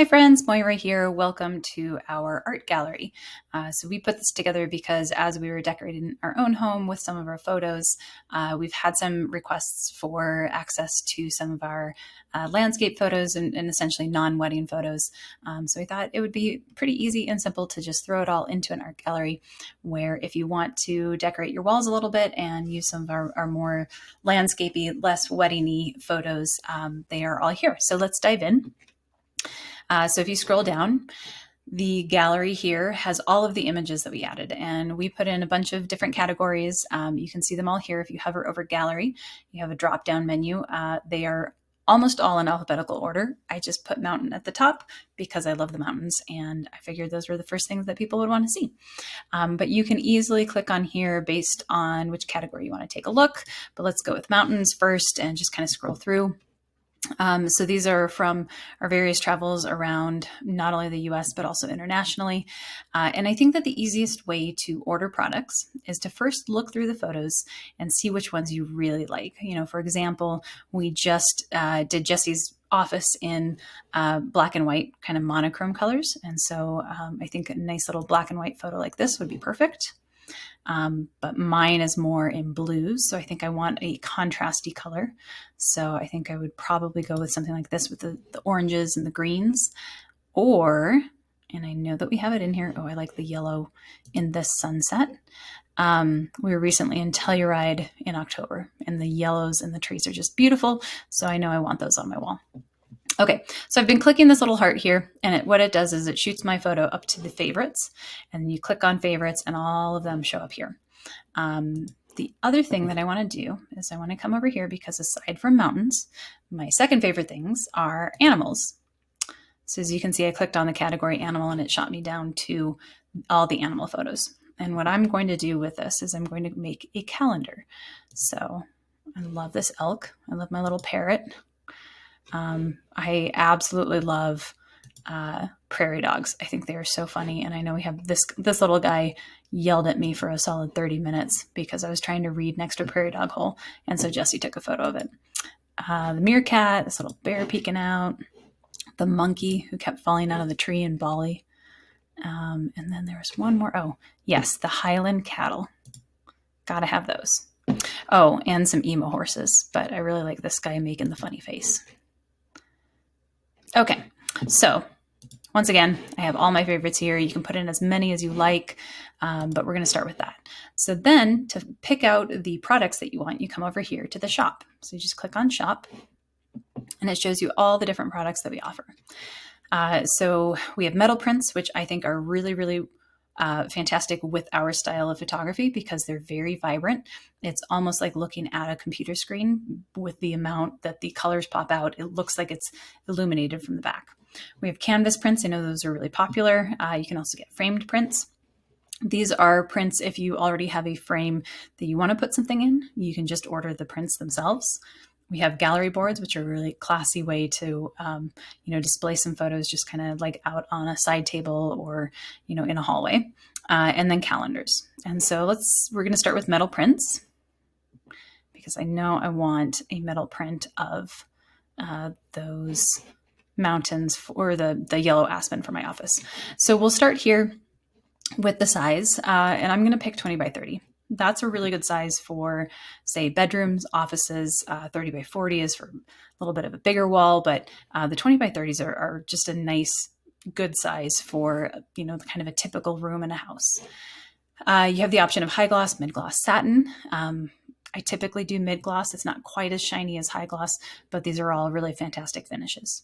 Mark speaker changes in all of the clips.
Speaker 1: Hi friends, Moira here. Welcome to our art gallery. So we put this together because as we were decorating our own home with some of our photos, we've had some requests for access to some of our landscape photos and essentially non-wedding photos. So we thought it would be pretty easy and simple to just throw it all into an art gallery where if you want to decorate your walls a little bit and use some of our more landscapey, less wedding-y photos, they are all here. So let's dive in. So if you scroll down, the gallery here has all of the images that we added, and we put in a bunch of different categories. You can see them all here. If you hover over gallery, you have a drop-down menu. They are almost all in alphabetical order. I just put mountain at the top because I love the mountains, and I figured those were the first things that people would want to see. But you can easily click on here based on which category you want to take a look. But let's go with mountains first and just kind of scroll through. So these are from our various travels around not only the US, but also internationally. And I think that the easiest way to order products is to first look through the photos and see which ones you really like. You know, for example, we just did Jesse's office in black and white kind of monochrome colors. And so I think a nice little black and white photo like this would be perfect. But mine is more in blues, so I think I want a contrasty color. So I think I would probably go with something like this with the oranges and the greens. Or, and I know that we have it in here, oh, I like the yellow in this sunset. We were recently in Telluride in October, and the yellows in the trees are just beautiful, so I know I want those on my wall. Okay, so I've been clicking this little heart here, and what it does is it shoots my photo up to the favorites, and then you click on favorites, and all of them show up here. The other thing that I want to do is I want to come over here because aside from mountains, my second favorite things are animals. So as you can see, I clicked on the category animal, and it shot me down to all the animal photos. And what I'm going to do with this is I'm going to make a calendar. So I love this elk. I love my little parrot. I absolutely love prairie dogs. I think they are so funny. And I know we have this little guy yelled at me for a solid 30 minutes because I was trying to read next to a prairie dog hole. And so Jesse took a photo of it. The meerkat, this little bear peeking out, the monkey who kept falling out of the tree in Bali. And then there was one more. Oh, yes, the Highland cattle. Gotta have those. Oh, and some emo horses. But I really like this guy making the funny face. Okay, so once again, I have all my favorites here. You can put in as many as you like, but we're going to start with that. So then to pick out the products that you want, you come over here to the shop. So you just click on shop, and it shows you all the different products that we offer. So we have metal prints, which I think are really, really fantastic with our style of photography because they're very vibrant. It's almost like looking at a computer screen with the amount that the colors pop out. It looks like it's illuminated from the back. We have canvas prints. I know those are really popular. You can also get framed prints. These are prints if you already have a frame that you want to put something in. You can just order the prints themselves. We have gallery boards, which are a really classy way to, display some photos just kind of like out on a side table or, in a hallway. And then calendars. And so we're going to start with metal prints because I know I want a metal print of those mountains for the yellow aspen for my office. So we'll start here with the size, and I'm going to pick 20 by 30. That's a really good size for, say, bedrooms, offices. 30 by 40 is for a little bit of a bigger wall, but the 20 by 30s are just a nice, good size for, kind of a typical room in a house. You have the option of high gloss, mid gloss, satin. I typically do mid gloss. It's not quite as shiny as high gloss, but these are all really fantastic finishes.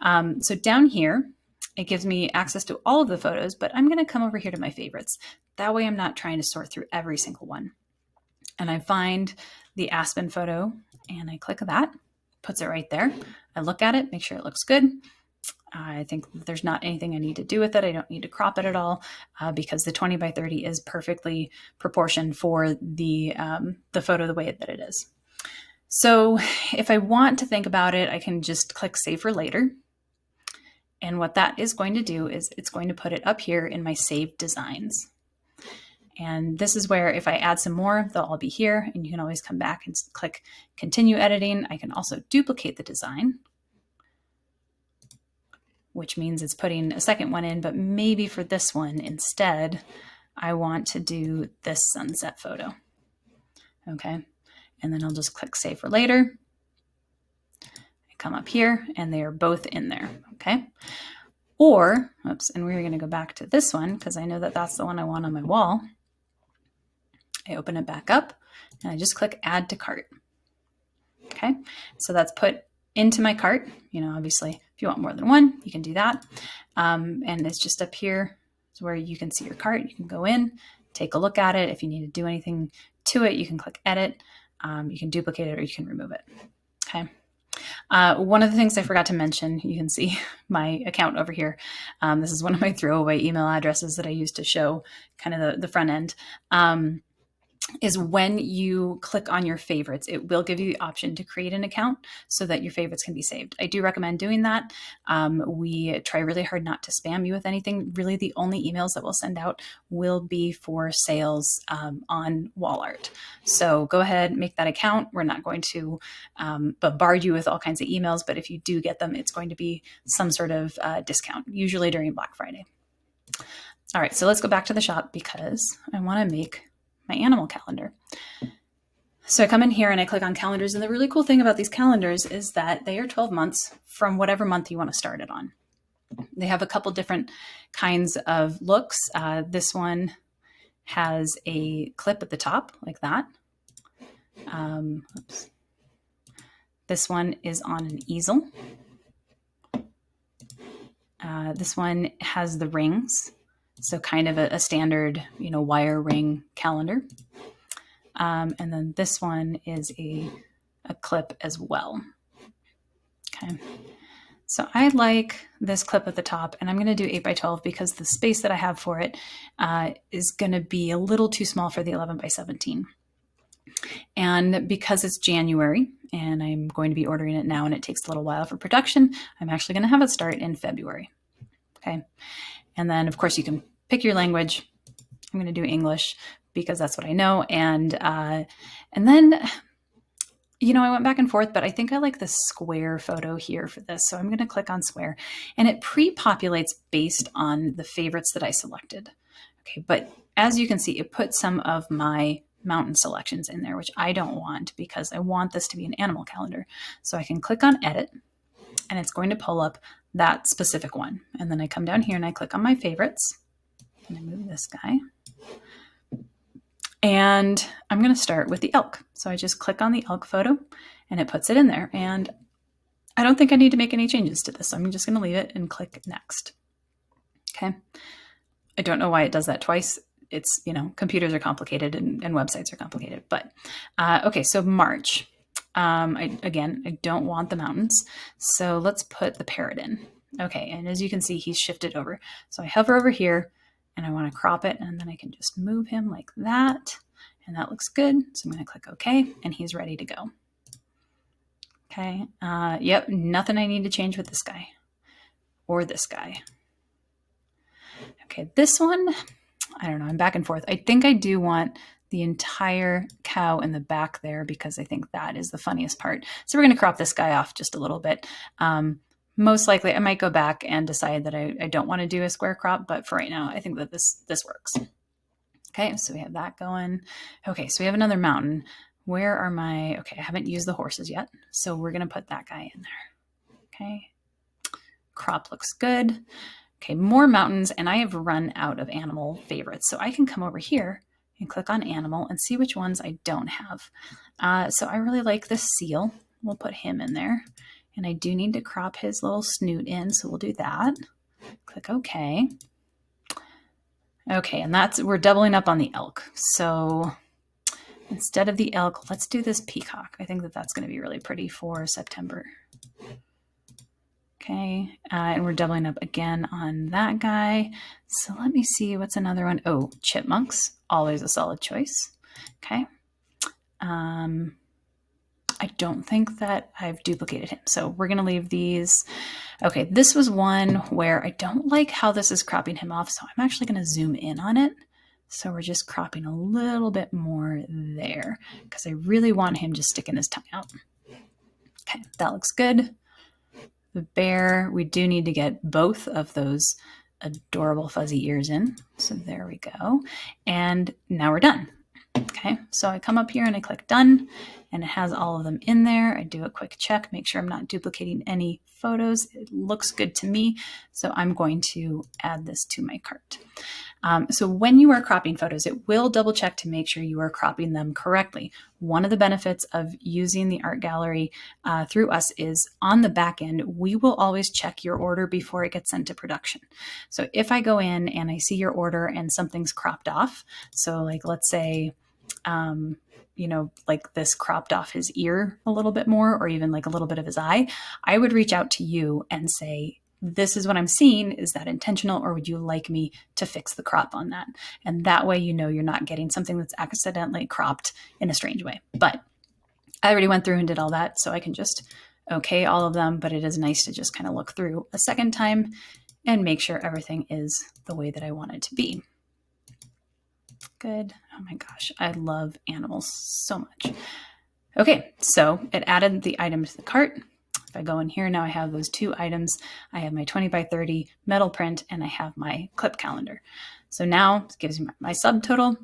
Speaker 1: So down here, it gives me access to all of the photos, but I'm going to come over here to my favorites. That way I'm not trying to sort through every single one. And I find the aspen photo and I click that, puts it right there. I look at it, make sure it looks good. I think there's not anything I need to do with it. I don't need to crop it at all because the 20 by 30 is perfectly proportioned for the photo the way that it is. So if I want to think about it, I can just click Save for Later. And what that is going to do is it's going to put it up here in my saved designs. And this is where if I add some more, they'll all be here. And you can always come back and click Continue Editing. I can also duplicate the design. which means it's putting a second one in, but maybe for this one instead, I want to do this sunset photo. Okay, and then I'll just click save for later. I come up here and they are both in there, okay? Or, oops, and we're gonna go back to this one because I know that that's the one I want on my wall. I open it back up and I just click add to cart. Okay, so that's put into my cart. You know, obviously, if you want more than one, you can do that. And it's just up here is where you can see your cart. You can go in, take a look at it. If you need to do anything to it, you can click edit. You can duplicate it or you can remove it. Okay. One of the things I forgot to mention, you can see my account over here. This is one of my throwaway email addresses that I use to show kind of the front end. Is when you click on your favorites, it will give you the option to create an account so that your favorites can be saved. I do recommend doing that. We try really hard not to spam you with anything. Really, the only emails that we'll send out will be for sales on wall art. So go ahead, make that account. We're not going to bombard you with all kinds of emails, but if you do get them, it's going to be some sort of discount, usually during Black Friday. All right, so let's go back to the shop because I want to make my animal calendar. So I come in here and I click on calendars. And the really cool thing about these calendars is that they are 12 months from whatever month you want to start it on. They have a couple different kinds of looks. This one has a clip at the top like that. Oops. This one is on an easel. This one has the rings. So kind of a standard, you know, wire ring calendar. And then this one is a clip as well. Okay. So I like this clip at the top, and I'm going to do 8x12 because the space that I have for it is going to be a little too small for the 11x17. And because it's January and I'm going to be ordering it now and it takes a little while for production, I'm actually going to have it start in February. Okay. And then, of course, you can pick your language. I'm going to do English because that's what I know. And then, you know, I went back and forth, but I think I like the square photo here for this. So I'm going to click on square and it pre-populates based on the favorites that I selected. Okay. But as you can see, it put some of my mountain selections in there, which I don't want because I want this to be an animal calendar. So I can click on edit and it's going to pull up that specific one. And then I come down here and I click on my favorites and I move this guy. And I'm going to start with the elk. So I just click on the elk photo and it puts it in there. And I don't think I need to make any changes to this. So I'm just going to leave it and click next. Okay. I don't know why it does that twice. It's, you know, computers are complicated and websites are complicated, but okay. So March. I don't want the mountains. So let's put the parrot in. Okay. And as you can see, he's shifted over. So I hover over here and I want to crop it. And then I can just move him like that. And that looks good. So I'm going to click OK and he's ready to go. Okay. Yep. Nothing I need to change with this guy or this guy. Okay. This one, I don't know. I'm back and forth. I think I do want the entire cow in the back there because I think that is the funniest part. So we're going to crop this guy off just a little bit. Most likely I might go back and decide that I don't want to do a square crop, but for right now, I think that this works. Okay. So we have that going. Okay. So we have another mountain. Where are my, okay. I haven't used the horses yet. So we're going to put that guy in there. Okay. Crop looks good. Okay. More mountains. And I have run out of animal favorites. So I can come over here and click on animal and see which ones I don't have. So I really like this seal. We'll put him in there. And I do need to crop his little snoot in. So we'll do that. Click OK. Okay. And we're doubling up on the elk. So instead of the elk, let's do this peacock. I think that that's going to be really pretty for September. Okay. And we're doubling up again on that guy. So let me see what's another one. Oh, chipmunks. Always a solid choice. Okay. I don't think that I've duplicated him. So we're going to leave these. Okay. This was one where I don't like how this is cropping him off. So I'm actually going to zoom in on it. So we're just cropping a little bit more there because I really want him just sticking his tongue out. Okay. That looks good. the bear, we do need to get both of those adorable fuzzy ears in. So there we go. And now we're done. Okay, so I come up here and I click done, and it has all of them in there. I do a quick check, make sure I'm not duplicating any photos. It looks good to me, so I'm going to add this to my cart. So when you are cropping photos, it will double check to make sure you are cropping them correctly. One of the benefits of using the art gallery through us is on the back end, we will always check your order before it gets sent to production. So if I go in and I see your order and something's cropped off, so like let's say, like this cropped off his ear a little bit more, or even like a little bit of his eye, I would reach out to you and say, this is what I'm seeing. Is that intentional, or would you like me to fix the crop on that? And that way, you know, you're not getting something that's accidentally cropped in a strange way. But I already went through and did all that, so I can just okay all of them, but it is nice to just kind of look through a second time and make sure everything is the way that I want it to be. Good. Oh my gosh, I love animals so much. Okay, so it added the item to the cart. If I go in here, now I have those two items. I have my 20 by 30 metal print, and I have my clip calendar. So now it gives me my subtotal.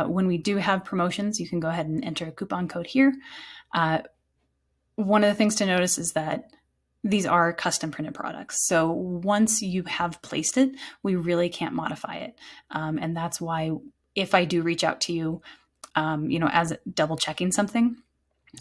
Speaker 1: When we do have promotions, you can go ahead and enter a coupon code here. One of the things to notice is that these are custom printed products. So once you have placed it, we really can't modify it. And that's why if I do reach out to you, as double checking something,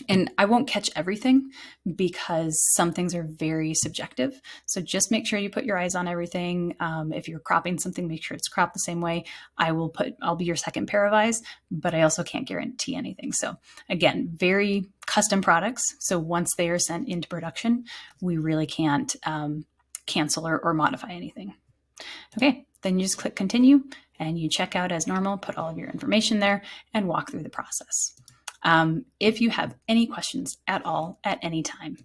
Speaker 1: and I won't catch everything because some things are very subjective. So just make sure you put your eyes on everything. If you're cropping something, make sure it's cropped the same way. I'll be your second pair of eyes, but I also can't guarantee anything. So again, very custom products. So once they are sent into production, we really can't cancel or modify anything. Okay, then you just click continue and you check out as normal, put all of your information there and walk through the process. If you have any questions at all at any time,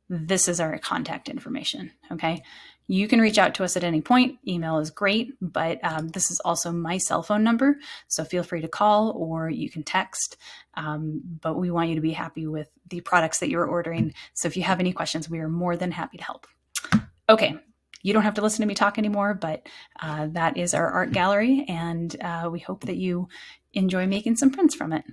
Speaker 1: this is our contact information. Okay. You can reach out to us at any point. Email is great, but this is also my cell phone number. So feel free to call or you can text. But we want you to be happy with the products that you're ordering. So if you have any questions, we are more than happy to help. Okay. You don't have to listen to me talk anymore, but that is our art gallery. And we hope that you enjoy making some prints from it.